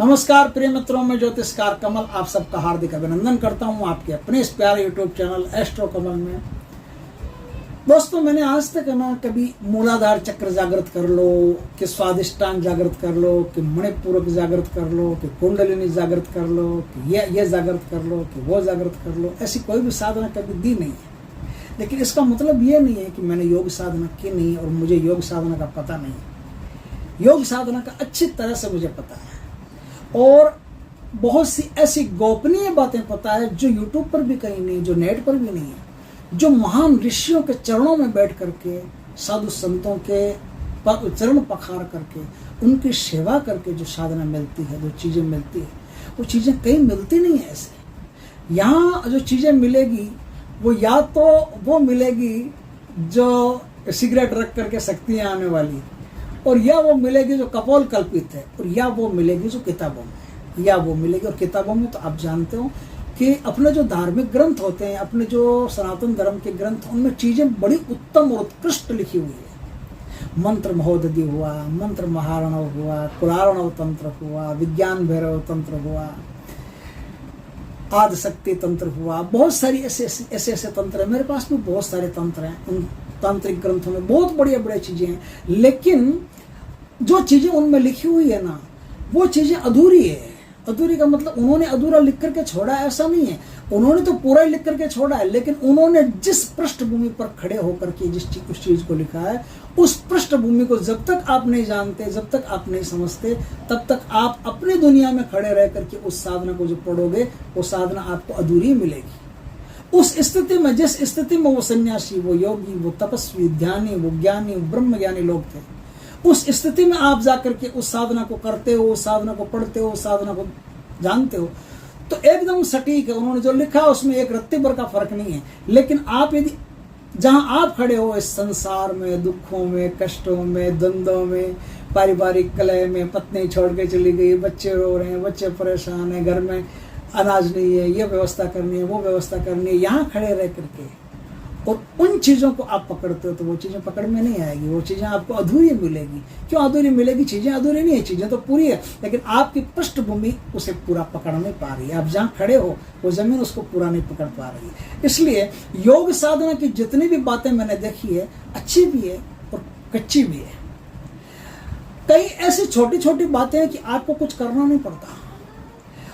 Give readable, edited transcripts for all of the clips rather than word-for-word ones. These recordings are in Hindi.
नमस्कार प्रिय मित्रों, मैं ज्योतिषकार कमल आप सबका हार्दिक अभिनंदन करता हूं आपके अपने इस प्यारे यूट्यूब चैनल एस्ट्रो कमल में। दोस्तों, मैंने आज तक ना कभी मूलाधार चक्र जागृत कर लो, कि स्वादिष्टान जागृत कर लो, कि मणिपूरक जागृत कर लो, कि कुंडलिनी जागृत कर लो, कि ये जागृत कर लो, कि वो जागृत कर लो, ऐसी कोई भी साधना कभी दी नहीं है। लेकिन इसका मतलब ये नहीं है कि मैंने योग साधना की नहीं और मुझे योग साधना का पता नहीं है। योग साधना का अच्छी तरह से मुझे पता है और बहुत सी ऐसी गोपनीय बातें पता है जो यूट्यूब पर भी कहीं नहीं, जो नेट पर भी नहीं है, जो महान ऋषियों के चरणों में बैठ करके, साधु संतों के चरण पखार करके, उनकी सेवा करके जो साधना मिलती है, जो चीज़ें मिलती है, वो चीज़ें कहीं मिलती नहीं है। ऐसे यहाँ जो चीज़ें मिलेगी वो या तो वो मिलेगी जो सिगरेट रख करके शक्तियाँ आने वाली, और या वो मिलेगी जो कपोल कल्पित है, और या वो मिलेगी जो किताबों में, या वो मिलेगी। और किताबों में तो आप जानते हो कि अपने जो धार्मिक ग्रंथ होते हैं, अपने जो सनातन धर्म के ग्रंथ, उनमें चीज़ें बड़ी उत्तम और उत्कृष्ट लिखी हुई है। मंत्र महोदधि हुआ, मंत्र महारणव हुआ, कुलारणव तंत्र हुआ, विज्ञान भैरव तंत्र हुआ, आदिशक्ति तंत्र हुआ, बहुत सारी ऐसे तंत्र है। मेरे पास भी बहुत सारे तंत्र हैं, उन तांत्रिक ग्रंथों में बहुत बढ़िया बढ़िया चीज़ें हैं। लेकिन जो चीज़ें उनमें लिखी हुई है ना, वो चीज़ें अधूरी है। अधूरी का मतलब उन्होंने अधूरा लिख करके छोड़ा है, ऐसा नहीं है। उन्होंने तो पूरा ही लिख करके छोड़ा है, लेकिन उन्होंने जिस पृष्ठभूमि पर खड़े होकर के उस चीज़ को लिखा है, उस पृष्ठभूमि को जब तक आप नहीं जानते, जब तक आप नहीं समझते, तब तक आप अपनी दुनिया में खड़े रह करके उस साधना को जो पढ़ोगे, वो साधना आपको अधूरी मिलेगी। उस स्थिति में, जिस स्थिति में वो सन्यासी, वो योगी, वो तपस्वी, ध्यानी, वो ज्ञानी, ब्रह्म ज्ञानी लोग थे, उस स्थिति में आप जाकर के उस साधना को करते हो, उस साधना को पढ़ते हो, उस साधना को जानते हो, तो एकदम सटीक है। उन्होंने जो लिखा उसमें एक रत्ती भर का फर्क नहीं है। लेकिन आप यदि जहां आप खड़े हो इस संसार में, दुखों में, कष्टों में, द्वंद्वों में, पारिवारिक कलह में, पत्नी छोड़ के चली गई, बच्चे रो रहे हैं, बच्चे परेशान हैं, घर में अनाज नहीं है, ये व्यवस्था करनी है, वो व्यवस्था करनी है, यहाँ खड़े रह करके और उन चीज़ों को आप पकड़ते हो, तो वो चीज़ें पकड़ में नहीं आएगी। वो चीज़ें आपको अधूरी मिलेगी। क्यों अधूरी मिलेगी? चीज़ें अधूरी नहीं है, चीज़ें तो पूरी है, लेकिन आपकी पृष्ठभूमि उसे पूरा पकड़ नहीं पा रही है। आप जहाँ खड़े हो वो ज़मीन उसको पूरा नहीं पकड़ पा रही है। इसलिए योग साधना की जितनी भी बातें मैंने देखी है, अच्छी भी है और कच्ची भी है। कई ऐसी छोटी छोटी बातें हैं कि आपको कुछ करना नहीं पड़ता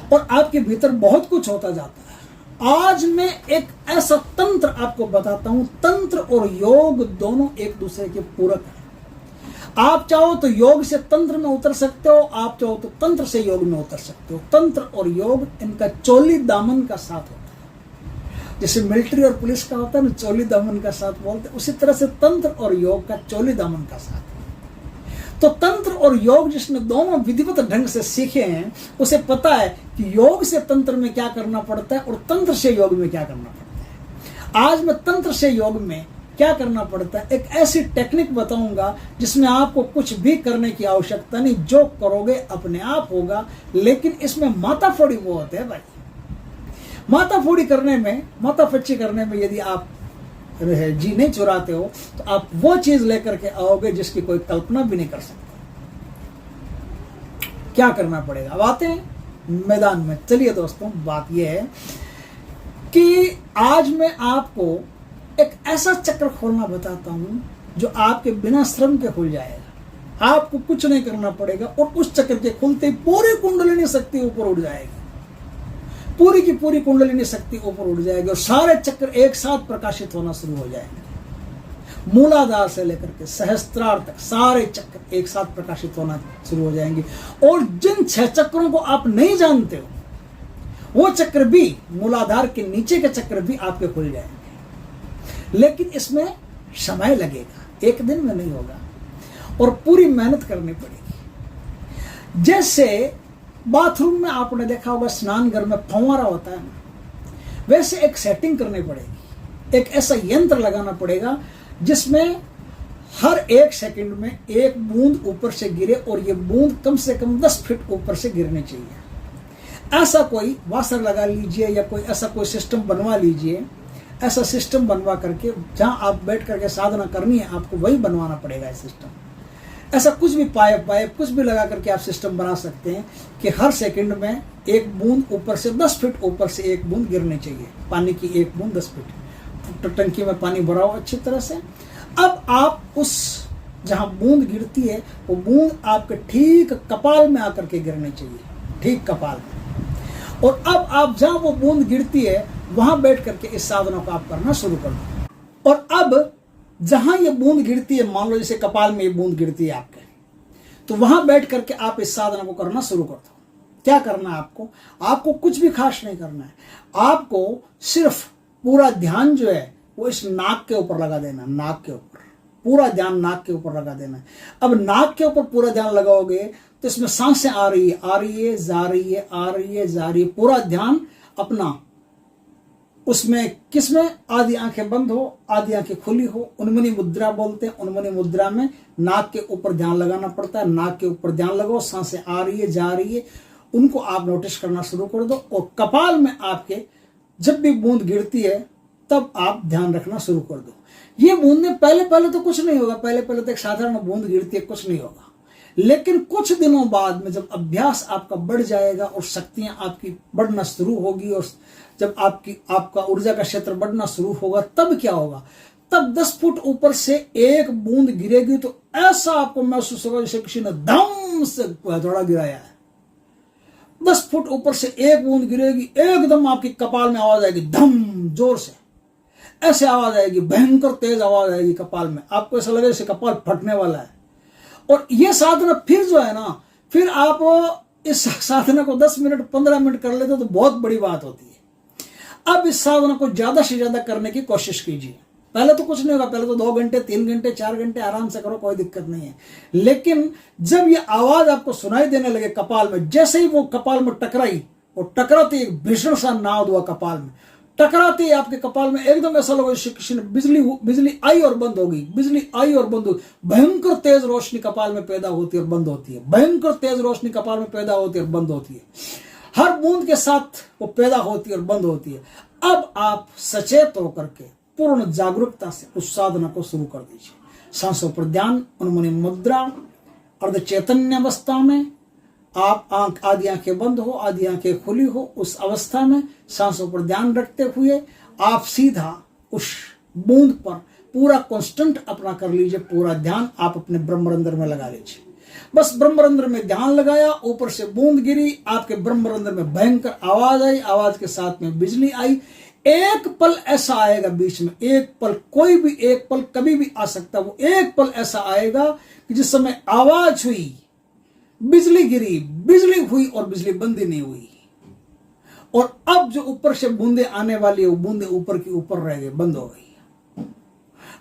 और आपके भीतर बहुत कुछ होता जाता है। आज मैं एक ऐसा तंत्र आपको बताता हूं। तंत्र और योग दोनों एक दूसरे के पूरक हैं। आप चाहो तो योग से तंत्र में उतर सकते हो, आप चाहो तो तंत्र से योग में उतर सकते हो। तंत्र और योग, इनका चोली दामन का साथ होता है। जैसे मिलिट्री और पुलिस का होता है ना, चोली दामन का साथ बोलते हैं, उसी तरह से तंत्र और योग का चोली दामन का साथ है। तो तंत्र और योग जिसने दोनों विधिवत ढंग से सीखे हैं, उसे पता है कि योग से तंत्र में क्या करना पड़ता है और तंत्र से योग में क्या करना पड़ता है। आज मैं तंत्र से योग में क्या करना पड़ता है, एक ऐसी टेक्निक बताऊंगा जिसमें आपको कुछ भी करने की आवश्यकता नहीं, जो करोगे अपने आप होगा। लेकिन इसमें माताफोड़ी वो होते हैं भाई। माताफोड़ी करने में, माताफच्ची करने में यदि आप जी नहीं चुराते हो, तो आप वो चीज लेकर के आओगे जिसकी कोई कल्पना भी नहीं कर सकते। क्या करना पड़ेगा? अब आते हैं मैदान में। चलिए दोस्तों, बात यह है कि आज मैं आपको एक ऐसा चक्र खोलना बताता हूं जो आपके बिना श्रम के खुल जाएगा। आपको कुछ नहीं करना पड़ेगा और उस चक्र के खुलते ही पूरी कुंडलिनी शक्ति ऊपर उठ जाएगी। पूरी की पूरी कुंडलिनी शक्ति ऊपर उठ जाएगी और सारे चक्र एक साथ प्रकाशित होना शुरू हो जाएंगे। मूलाधार से लेकर के सहस्त्रार तक सारे चक्र एक साथ प्रकाशित होना शुरू हो जाएंगे। और जिन 6 चक्रों को आप नहीं जानते हो, वो चक्र भी, मूलाधार के नीचे के चक्र भी आपके खुल जाएंगे। लेकिन इसमें समय लगेगा, एक दिन में नहीं होगा और पूरी मेहनत करनी पड़ेगी। जैसे बाथरूम में आपने देखा होगा, स्नान घर में फंवारा होता है ना, वैसे एक सेटिंग करनी पड़ेगी। एक ऐसा यंत्र लगाना पड़ेगा जिसमें हर 1 सेकंड में एक बूंद ऊपर से गिरे और ये बूंद कम से कम 10 फीट ऊपर से गिरनी चाहिए। ऐसा कोई वाशर लगा लीजिए या कोई ऐसा कोई सिस्टम बनवा लीजिए। ऐसा सिस्टम बनवा करके, जहां आप बैठ करके साधना करनी है, आपको वही बनवाना पड़ेगा ये सिस्टम। ऐसा कुछ भी पाइप कुछ भी लगा करके आप सिस्टम बना सकते हैं कि हर सेकंड में एक बूंद ऊपर से 10 फीट ऊपर से एक बूंद गिरनी चाहिए, पानी की एक बूंद 10 फीट। टंकी में पानी भरा हो अच्छी तरह से। अब आप उस जहां बूंद गिरती है वो बूंद आपके ठीक कपाल में आकर के गिरनी चाहिए, ठीक कपाल में। और अब आप जहां वो बूंद गिरती है वहां बैठ करके इस साधना को आप करना शुरू कर दो। और अब जहां ये बूंद गिरती है, मान लो जैसे कपाल में ये बूंद गिरती है आपके, तो वहां बैठ करके आप इस साधना को करना शुरू कर दो। क्या करना है आपको? आपको कुछ भी खास नहीं करना है। आपको सिर्फ पूरा ध्यान जो है वो इस नाक के ऊपर लगा देना, नाक के ऊपर पूरा ध्यान नाक के ऊपर लगा देना है। अब नाक के ऊपर पूरा ध्यान लगाओगे तो इसमें सांसें आ रही है, जा रही है, आ रही है, जा रही है। पूरा ध्यान अपना उसमें किसमें, आधी आंखें बंद हो, आधी आंखें खुली हो, उन्मनी मुद्रा बोलते हैं। उन्मनी मुद्रा में नाक के ऊपर ध्यान लगाना पड़ता है। नाक के ऊपर ध्यान लगाओ, सांसें आ रही है, जा रही है, उनको आप नोटिस करना शुरू कर दो। और कपाल में आपके जब भी बूंद गिरती है तब आप ध्यान रखना शुरू कर दो। ये बूंदें पहले तो कुछ नहीं होगा, पहले तो एक साधारण बूंद गिरती है, कुछ नहीं होगा। लेकिन कुछ दिनों बाद में जब अभ्यास आपका बढ़ जाएगा और शक्तियां आपकी बढ़ना शुरू होगी और जब आपका ऊर्जा का क्षेत्र बढ़ना शुरू होगा, तब क्या होगा? तब 10 फुट ऊपर से एक बूंद गिरेगी तो ऐसा आपको महसूस होगा जैसे किसी ने धम से हथौड़ा गिराया है। 10 फुट ऊपर से एक बूंद गिरेगी, एकदम आपकी कपाल में आवाज आएगी, धम, जोर से ऐसे आवाज आएगी, भयंकर तेज आवाज आएगी कपाल में। आपको ऐसा लगेगा जैसे कपाल फटने वाला है। और ये साधना फिर जो है ना, फिर आप इस साधना को 10 मिनट 15 मिनट कर लेते तो बहुत बड़ी बात होती है। अब इस साधना को ज्यादा से ज्यादा करने की कोशिश कीजिए। पहले तो कुछ नहीं होगा, पहले तो 2 घंटे 3 घंटे 4 घंटे आराम से करो, कोई दिक्कत नहीं है। लेकिन जब ये आवाज आपको सुनाई देने लगे कपाल में, जैसे ही वो कपाल में टकराई, और टकराते एक भीषण सा नाद हुआ कपाल में, टकराते आपके कपाल में एकदम ऐसा लगा जैसे किसी ने बिजली आई और बंद हो गई, बिजली आई और बंद हो गई। भयंकर तेज रोशनी कपाल में पैदा होती है और बंद होती है, भयंकर तेज रोशनी कपाल में पैदा होती है और बंद होती है। हर बूंद के साथ वो पैदा होती है और बंद होती है। अब आप सचेत होकर के पूर्ण जागरूकता से उस साधना को शुरू कर दीजिए। सांसों पर ध्यान, उन्मनी मुद्रा, अर्ध चैतन्य अवस्था में आप आधी आंखें बंद हो, आधी आंखें खुली हो, उस अवस्था में सांसों पर ध्यान रखते हुए आप सीधा उस बूंद पर पूरा कांस्टेंट अपना कर लीजिए। पूरा ध्यान आप अपने ब्रह्मरंध्र में लगा लीजिए। बस ब्रह्मरंध्र में ध्यान लगाया, ऊपर से बूंद गिरी, आपके ब्रह्मरंध्र में भयंकर आवाज आई, आवाज के साथ में बिजली आई। एक पल ऐसा आएगा बीच में, एक पल, कोई भी एक पल कभी भी आ सकता है। वो एक पल ऐसा आएगा कि जिस समय आवाज हुई, बिजली गिरी, बिजली हुई और बिजली बंद ही नहीं हुई। और अब जो ऊपर से बूंदे आने वाली है वो बूंदे ऊपर की ऊपर रह गई, बंद हो गई।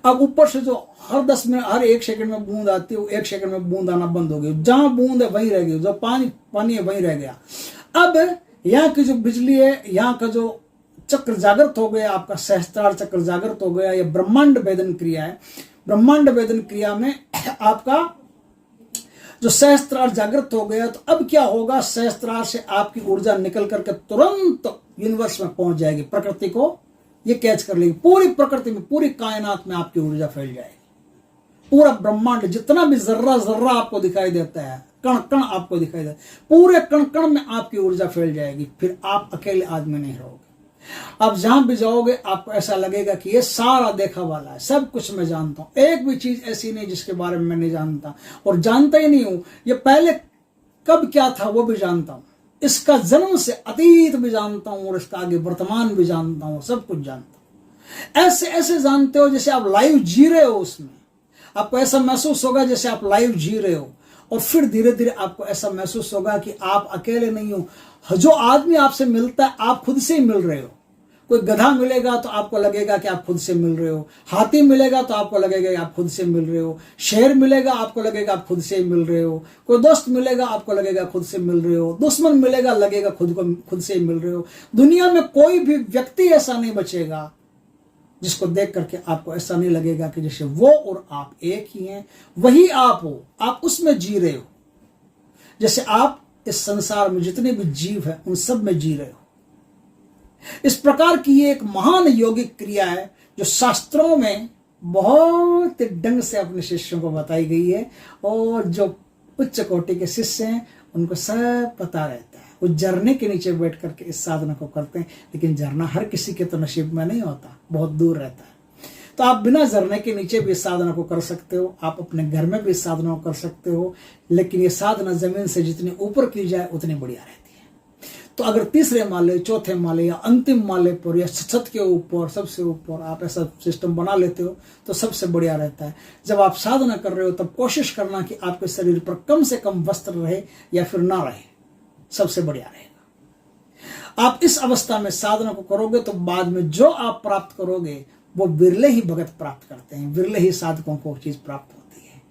अब ऊपर से जो हर 10 मिनट, हर 1 सेकंड में बूंद आती है, वो 1 सेकंड में बूंद आना बंद हो गई। जहां बूंद है वहीं रह गई, जो पानी है वहीं रह गया। अब यहाँ की जो बिजली है, यहाँ का जो चक्र जागृत हो गया, आपका सहस्त्रार चक्र जागृत हो गया। ये ब्रह्मांड भेदन क्रिया है। ब्रह्मांड भेदन क्रिया में आपका जो सहस्त्रार जागृत हो गया, तो अब क्या होगा? सहस्त्रार से आपकी ऊर्जा निकल करके तुरंत यूनिवर्स में पहुंच जाएगी, प्रकृति को ये कैच कर लेगी। पूरी प्रकृति में, पूरी कायनात में आपकी ऊर्जा फैल जाएगी। पूरा ब्रह्मांड, जितना भी जर्रा जर्रा आपको दिखाई देता है, कण कण आपको दिखाई देता है, पूरे कण कण में आपकी ऊर्जा फैल जाएगी। फिर आप अकेले आदमी नहीं रहोगे। अब जहां भी जाओगे आपको ऐसा लगेगा कि ये सारा देखा वाला है, सब कुछ मैं जानता हूं, एक भी चीज ऐसी नहीं जिसके बारे में मैं नहीं जानता, और जानता ही नहीं हूं। ये पहले कब क्या था वो भी जानता हूं, इसका जन्म से अतीत भी जानता हूं, और इसका आगे वर्तमान भी जानता हूं, सब कुछ जानता हूं। ऐसे ऐसे जानते हो जैसे आप लाइव जी रहे हो। उसमें आपको ऐसा महसूस होगा जैसे आप लाइव जी रहे हो। और फिर धीरे धीरे आपको ऐसा महसूस होगा कि आप अकेले नहीं हो। जो आदमी आपसे मिलता है आप खुद से ही मिल रहे हो। कोई गधा मिलेगा तो आपको लगेगा कि आप खुद से मिल रहे हो, हाथी मिलेगा तो आपको लगेगा कि आप खुद से मिल रहे हो, शेर मिलेगा आपको लगेगा आप खुद से ही मिल रहे हो, कोई दोस्त मिलेगा आपको लगेगा खुद से मिल रहे हो, दुश्मन मिलेगा लगेगा खुद से ही मिल रहे हो। दुनिया में कोई भी व्यक्ति ऐसा नहीं बचेगा जिसको देख करके आपको ऐसा नहीं लगेगा कि जैसे वो और आप एक ही हैं। वही आप हो, आप उसमें जी रहे हो। जैसे आप इस संसार में जितने भी जीव हैं उन सब में जी रहे हो। इस प्रकार की ये एक महान यौगिक क्रिया है जो शास्त्रों में बहुत ढंग से अपने शिष्यों को बताई गई है, और जो उच्च कोटि के शिष्य हैं उनको सब पता रहता है। वो झरने के नीचे बैठ करके इस साधना को करते हैं, लेकिन झरना हर किसी के तो नसीब में नहीं होता, बहुत दूर रहता है। तो आप बिना झरने के नीचे भी इस साधना को कर सकते हो, आप अपने घर में भी इस साधना को कर सकते हो, लेकिन ये साधना जमीन से जितनी ऊपर की जाए उतनी बढ़िया रहती है। तो अगर तीसरे माले, चौथे माले या अंतिम माले पर या छत के ऊपर, सबसे ऊपर आप ऐसा सिस्टम बना लेते हो तो सबसे बढ़िया रहता है। जब आप साधना कर रहे हो तब कोशिश करना कि आपके शरीर पर कम से कम वस्त्र रहे या फिर ना रहे, सबसे बढ़िया रहेगा। आप इस अवस्था में साधना को करोगे तो बाद में जो आप प्राप्त करोगे वो विरले ही भगत प्राप्त करते हैं, विरले ही साधकों को चीज प्राप्त होती है।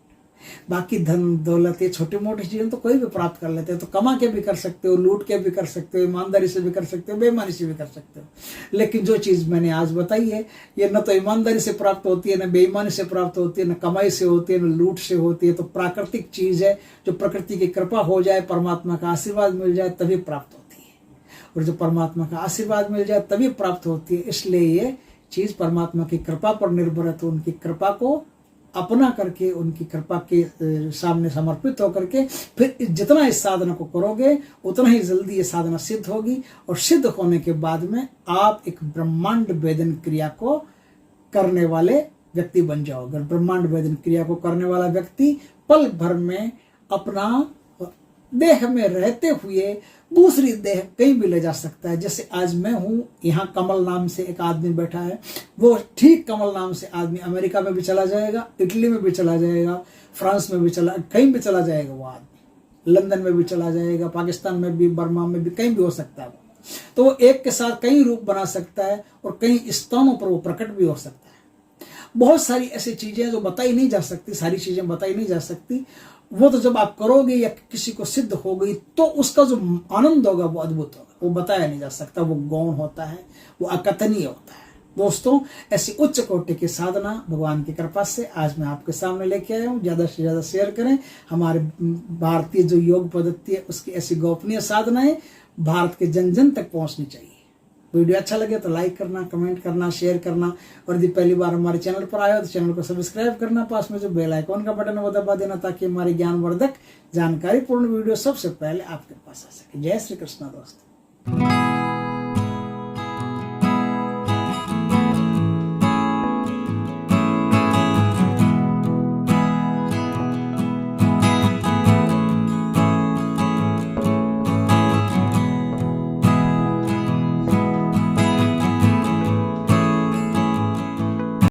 बाकी धन दौलत ये छोटी मोटी चीजें तो कोई भी प्राप्त कर लेते हैं, तो कमा के भी कर सकते हो, लूट के भी कर सकते हो, ईमानदारी से भी कर सकते हो, बेईमानी से भी कर सकते हो। लेकिन जो चीज मैंने आज बताई है ये न तो ईमानदारी से प्राप्त होती है, न बेईमानी से प्राप्त होती है, न कमाई से होती है, न लूट से होती है। तो प्राकृतिक चीज है, जो प्रकृति की कृपा हो जाए, परमात्मा का आशीर्वाद मिल जाए तभी प्राप्त होती है, और जो परमात्मा का आशीर्वाद मिल जाए तभी प्राप्त होती है। इसलिए ये चीज परमात्मा की कृपा पर निर्भर है, तो उनकी कृपा को अपना करके, उनकी कृपा के सामने समर्पित होकर के फिर जितना इस साधना को करोगे उतना ही जल्दी ये साधना सिद्ध होगी, और सिद्ध होने के बाद में आप एक ब्रह्मांड भेदन क्रिया को करने वाले व्यक्ति बन जाओगे। ब्रह्मांड भेदन क्रिया को करने वाला व्यक्ति पल भर में अपना देह में रहते हुए दूसरी देह कहीं भी ले जा सकता है। जैसे आज मैं हूं, यहाँ कमल नाम से एक आदमी बैठा है, वो ठीक कमल नाम से आदमी अमेरिका में भी चला जाएगा, इटली में भी चला जाएगा, फ्रांस में भी कहीं भी चला जाएगा वो आदमी, लंदन में भी चला जाएगा, पाकिस्तान में भी, बर्मा में भी, कहीं भी हो सकता है वो। तो वो एक के साथ कई रूप बना सकता है और कई स्थानों पर वो प्रकट भी हो सकता है। बहुत सारी ऐसी चीजें जो बताई नहीं जा सकती, सारी चीजें बताई नहीं जा सकती, वो तो जब आप करोगे या किसी को सिद्ध हो गई तो उसका जो आनंद होगा वो अद्भुत होगा, वो बताया नहीं जा सकता, वो गौण होता है, वो अकथनीय होता है। दोस्तों, ऐसी उच्च कोटि की साधना भगवान की कृपा से आज मैं आपके सामने लेके आया हूँ। ज्यादा से ज्यादा शेयर करें। हमारे भारतीय जो योग पद्धति है उसकी ऐसी गोपनीय साधनाएं भारत के जन जन तक पहुंचनी चाहिए। वीडियो अच्छा लगे तो लाइक करना, कमेंट करना, शेयर करना, और यदि पहली बार हमारे चैनल पर आए हो तो चैनल को सब्सक्राइब करना, पास में जो बेल आइकॉन का बटन है वो दबा देना, ताकि हमारी ज्ञानवर्धक जानकारीपूर्ण वीडियो सबसे पहले आपके पास आ सके। जय श्री कृष्ण दोस्तों।